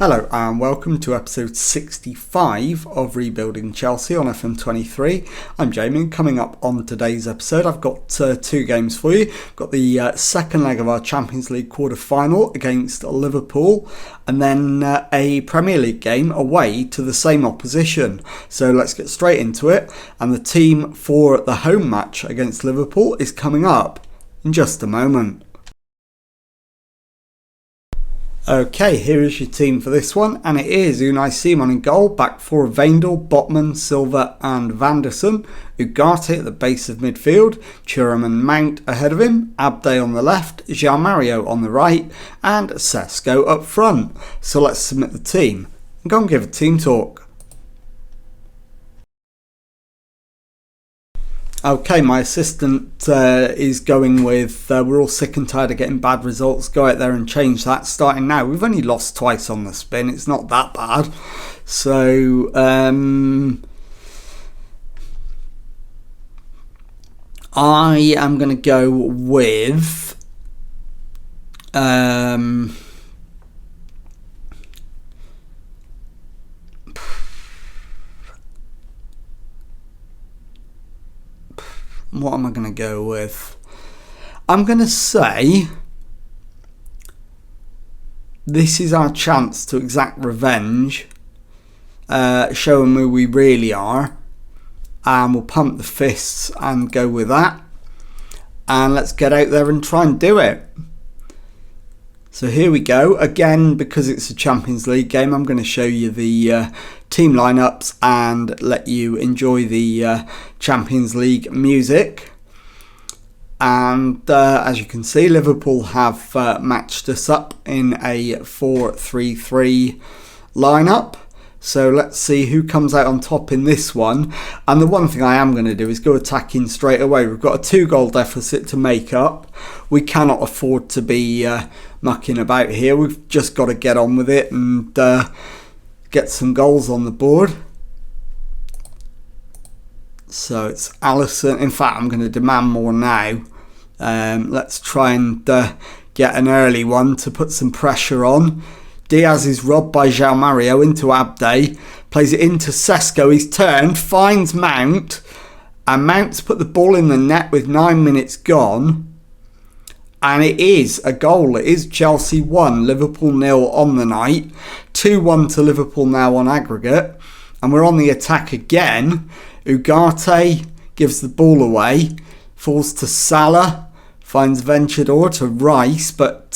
Hello and welcome to episode 65 of Rebuilding Chelsea on FM23. I'm Jamie. Coming up on today's episode, I've got two games for you. Got the second leg of our Champions League quarter-final against Liverpool, and then a Premier League game away to the same opposition. So let's get straight into it. And the team for the home match against Liverpool is coming up in just a moment. Okay, here is your team for this one, and it is Unai Simon in goal, back four of Wijndal, Botman, Silva and Vanderson, Ugarte at the base of midfield, Thuram and Mount ahead of him, Abde on the left, João Mario on the right and Sesko up front. So let's submit the team and go and give a team talk. Okay, my assistant is going with, we're all sick and tired of getting bad results, go out there and change that starting now. We've only lost twice on the spin, it's not that bad. So, I am going to go with, what am I going to go with? I'm going to say this is our chance to exact revenge, show them who we really are, and we'll pump the fists and go with that. And let's get out there and try and do it. So here we go. Again, because it's a Champions League game, I'm going to show you the team lineups and let you enjoy the Champions League music. And as you can see, Liverpool have matched us up in a 4-3-3 lineup. So let's see who comes out on top in this one. And the one thing I am going to do is go attacking straight away. We've got a 2-goal deficit to make up. We cannot afford to be mucking about here. We've just got to get on with it and get some goals on the board. So it's Alisson. In fact, I'm going to demand more now. Let's try and get an early one to put some pressure on. Diaz is robbed by João Mario into Abde, plays it into Sesko, he's turned, finds Mount, and Mount's put the ball in the net with 9 minutes gone, and it is a goal. It is Chelsea 1, Liverpool 0 on the night, 2-1 to Liverpool now on aggregate, and we're on the attack again. Ugarte gives the ball away, falls to Salah, finds Ventura to Rice, but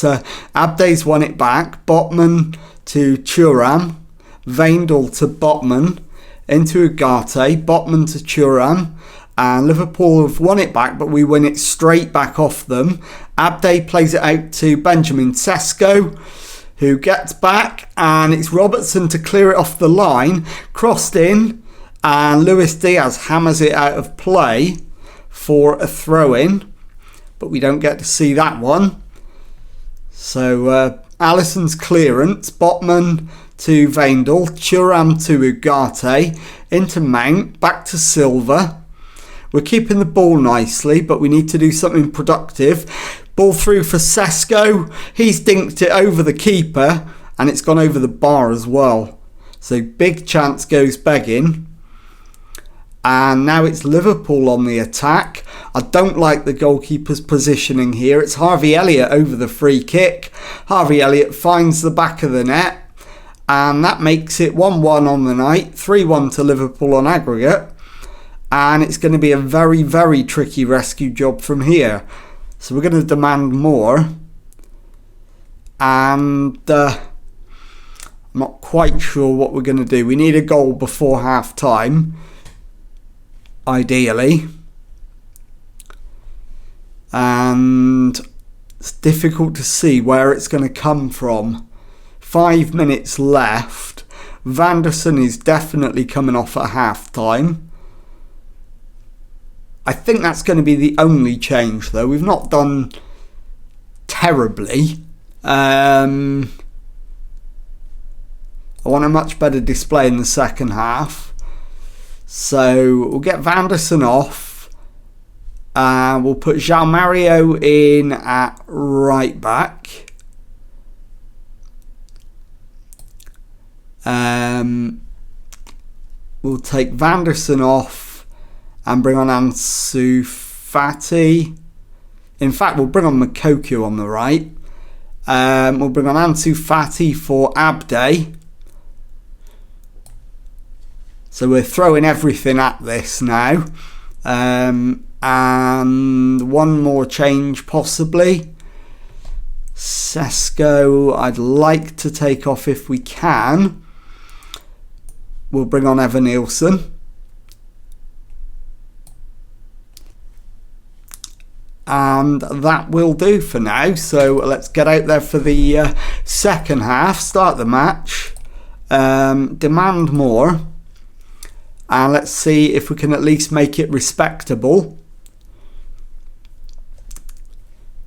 Abde's won it back. Botman to Thuram, Wijndal to Botman, into Ugarte, Botman to Thuram, and Liverpool have won it back, but we win it straight back off them. Abde plays it out to Benjamin Sesko, who gets back, and it's Robertson to clear it off the line, crossed in, and Luis Diaz hammers it out of play for a throw-in. But we don't get to see that one. So Alisson's clearance, Botman to Wijndal, Thuram to Ugarte, into Mount, back to Silva. We're keeping the ball nicely, but we need to do something productive. Ball through for Sesko. He's dinked it over the keeper, and it's gone over the bar as well. So big chance goes begging. And now it's Liverpool on the attack. I don't like the goalkeeper's positioning here. It's Harvey Elliott over the free kick. Harvey Elliott finds the back of the net. And that makes it 1-1 on the night. 3-1 to Liverpool on aggregate. And it's going to be a very, very tricky rescue job from here. So we're going to demand more. And I'm not quite sure what we're going to do. We need a goal before half time, ideally, and it's difficult to see where it's going to come from. 5 minutes left. Vanderson is definitely coming off at half time. I think that's going to be the only change, though. We've not done terribly. I want a much better display in the second half. So we'll get Vanderson off. We'll put João Mario in at right back. We'll take Vanderson off and bring on Ansu Fati. In fact, we'll bring on Moukoko on the right. We'll bring on Ansu Fati for Abde. So we're throwing everything at this now. And one more change possibly. Sesko, I'd like to take off if we can. We'll bring on Evan Nielsen. And that will do for now. So let's get out there for the second half. Start the match. Demand more. And let's see if we can at least make it respectable.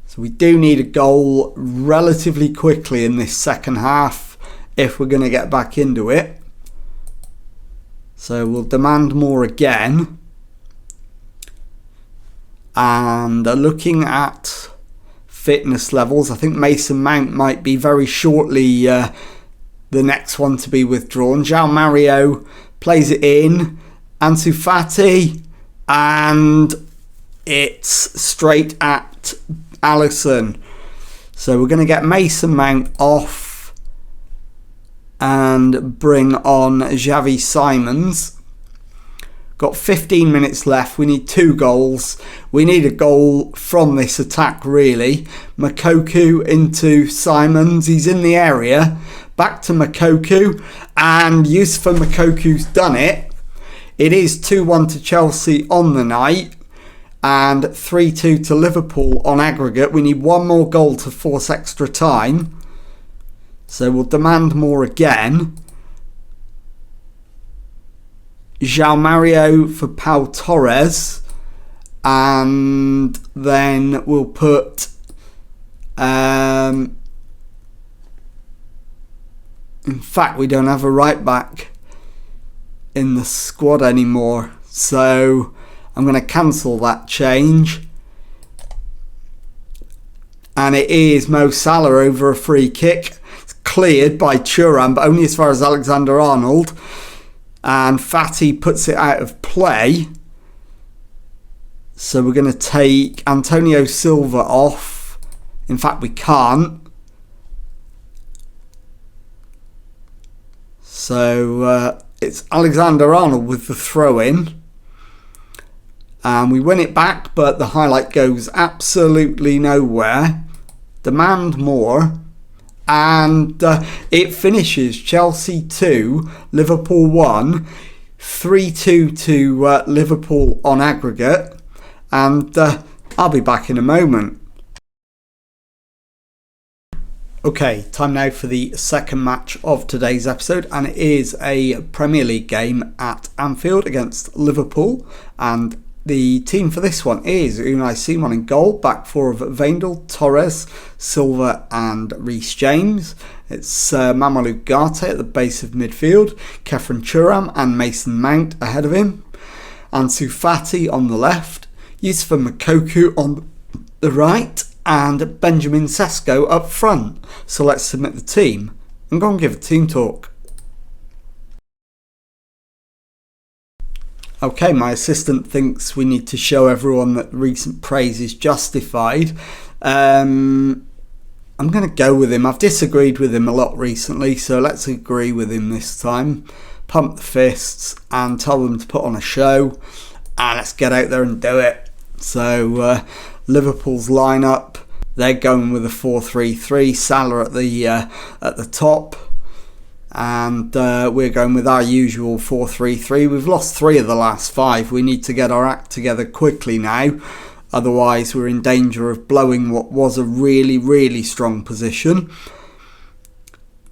So we do need a goal relatively quickly in this second half if we're going to get back into it. So we'll demand more again. And looking at fitness levels, I think Mason Mount might be very shortly the next one to be withdrawn. João Mario plays it in. Ansu Fati. And it's straight at Alisson. So we're going to get Mason Mount off and bring on Xavi Simons. Got 15 minutes left. We need 2 goals. We need a goal from this attack, really. Moukoko into Simons. He's in the area. Back to Moukoko. And Youssoufa Moukoko's done it. It is 2-1 to Chelsea on the night. And 3-2 to Liverpool on aggregate. We need 1 more goal to force extra time. So we'll demand more again. João Mario for Pau Torres, and then we'll put in fact we don't have a right back in the squad anymore, so I'm going to cancel that change, and it is Mo Salah over a free kick. It's cleared by Thuram, but only as far as Alexander-Arnold. And Fati puts it out of play. So we're going to take Antonio Silva off. In fact, we can't. So it's Alexander-Arnold with the throw-in. And we win it back, but the highlight goes absolutely nowhere. Demand more. And it finishes Chelsea 2, Liverpool 1, 3-2 to Liverpool on aggregate. And I'll be back in a moment. Okay, time now for the second match of today's episode, and it is a Premier League game at Anfield against Liverpool. And the team for this one is Unai Simon in goal, back 4 of Wijndal, Torres, Silva and Reece James. It's Mamadou Ugarte at the base of midfield, Khéphren Thuram and Mason Mount ahead of him, Ansu Fati on the left, Youssoufa Moukoko on the right, and Benjamin Sesko up front. So let's submit the team and go and give a team talk. Okay, my assistant thinks we need to show everyone that recent praise is justified. I'm going to go with him. I've disagreed with him a lot recently, so let's agree with him this time. Pump the fists and tell them to put on a show, and let's get out there and do it. So Liverpool's lineup, they're going with a 4-3-3. Salah at the top. And we're going with our usual 4-3-3. We've lost 3 of the last 5. We need to get our act together quickly now. Otherwise, we're in danger of blowing what was a really, really strong position.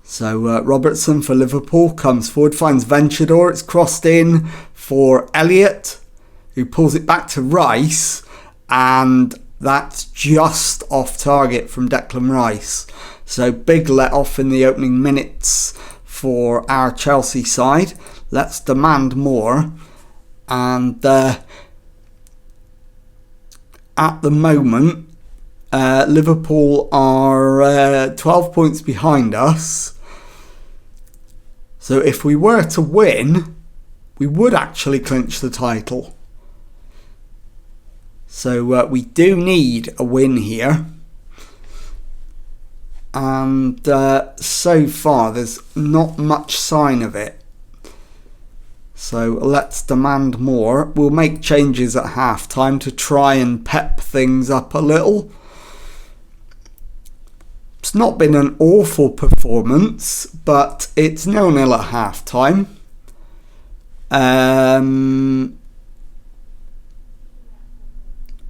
So Robertson for Liverpool comes forward, finds Venchador. It's crossed in for Elliott, who pulls it back to Rice. And that's just off target from Declan Rice. So big let off in the opening minutes for our Chelsea side. Let's demand more. And at the moment, Liverpool are 12 points behind us. So if we were to win, we would actually clinch the title. So we do need a win here. And so far there's not much sign of it. So let's demand more. We'll make changes at half time to try and pep things up a little. It's not been an awful performance, but it's 0-0 at half time.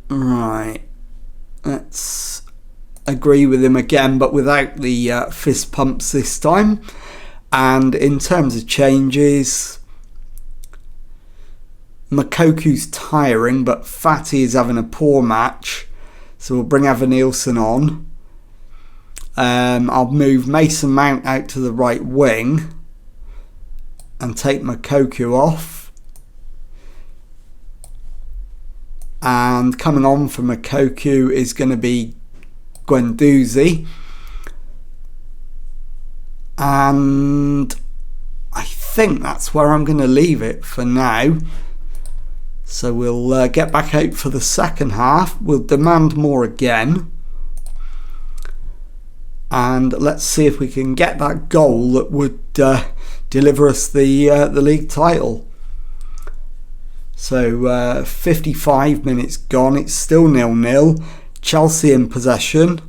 Right, let's agree with him again, but without the fist pumps this time. And in terms of changes, Makoku's tiring, but Fatty is having a poor match, so we'll bring Evan Nielsen on. I'll move Mason Mount out to the right wing and take Makoku off. And coming on for Makoku is going to be Guendouzi. And I think that's where I'm going to leave it for now. So we'll get back out for the second half. We'll demand more again. And let's see if we can get that goal that would deliver us the league title. So 55 minutes gone. It's still 0-0. Chelsea in possession.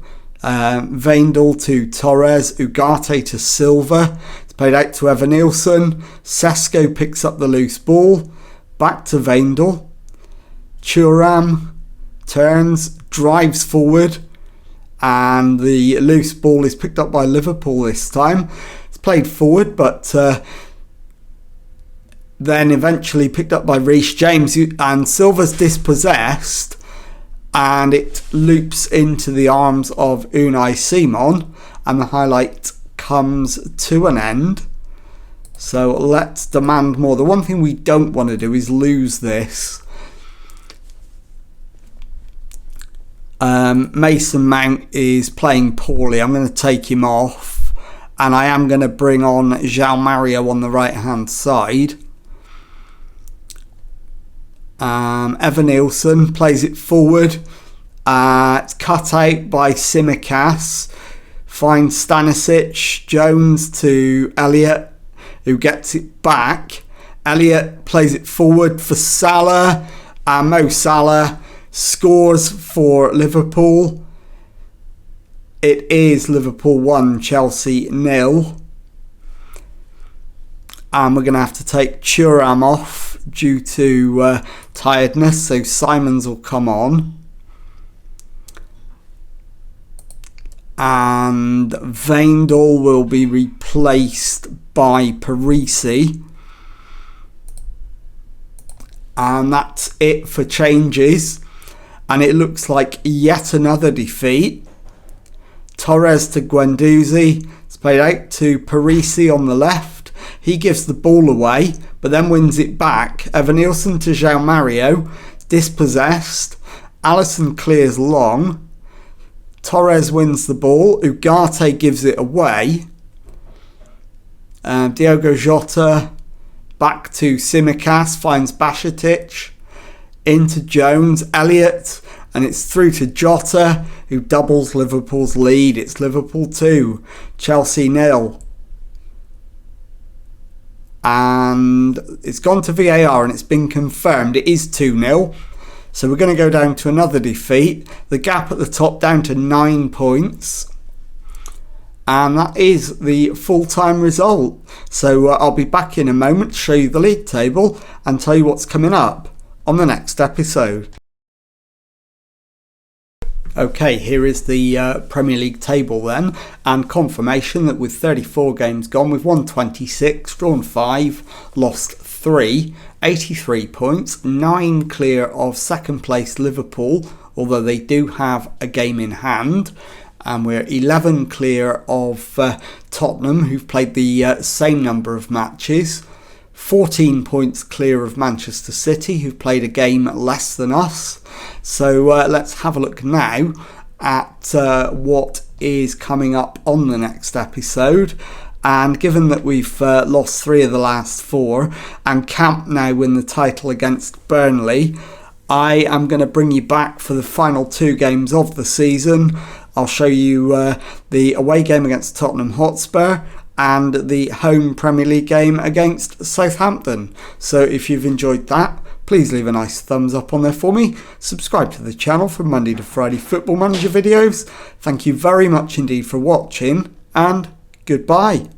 Veindel to Torres. Ugarte to Silva. It's played out to Evan Nielsen. Sesko picks up the loose ball. Back to Veindel. Thuram turns, drives forward, and the loose ball is picked up by Liverpool this time. It's played forward, but then eventually picked up by Reece James, and Silva's dispossessed, and it loops into the arms of Unai Simon, and the highlight comes to an end. So let's demand more. The one thing we don't want to do is lose this. Mason Mount is playing poorly. I'm going to take him off, and I am going to bring on João Mario on the right hand side. Evan Nielsen plays it forward. It's cut out by Tsimikas. Finds Stanisic. Jones to Elliott, who gets it back. Elliott plays it forward for Salah. Mo Salah scores for Liverpool. It is Liverpool 1, Chelsea 0. And we're going to have to take Thuram off due to tiredness, so Simons will come on. And Veindel will be replaced by Parisi. And that's it for changes. And it looks like yet another defeat. Torres to Guendouzi. It's played out to Parisi on the left. He gives the ball away, but then wins it back. Evan Nielsen to João Mario. Dispossessed. Alisson clears long. Torres wins the ball. Ugarte gives it away. Diogo Jota back to Tsimikas. Finds Bajcetic. Into Jones. Elliott. And it's through to Jota, who doubles Liverpool's lead. It's Liverpool 2, Chelsea 0. And it's gone to VAR and it's been confirmed. It is 2-0. So we're going to go down to another defeat. The gap at the top down to 9 points. And that is the full-time result. So I'll be back in a moment to show you the league table and tell you what's coming up on the next episode. Okay, here is the Premier League table then, and confirmation that with 34 games gone, we've won 26, drawn 5, lost 3, 83 points, 9 clear of second place Liverpool, although they do have a game in hand, and we're 11 clear of Tottenham, who've played the same number of matches. 14 points clear of Manchester City, who've played a game less than us. So let's have a look now at what is coming up on the next episode. And given that we've lost 3 of the last 4 and can't now win the title against Burnley, I am going to bring you back for the final 2 games of the season. I'll show you the away game against Tottenham Hotspur and the home Premier League game against Southampton. So if you've enjoyed that, please leave a nice thumbs up on there for me. Subscribe to the channel for Monday to Friday Football Manager videos. Thank you very much indeed for watching, and goodbye.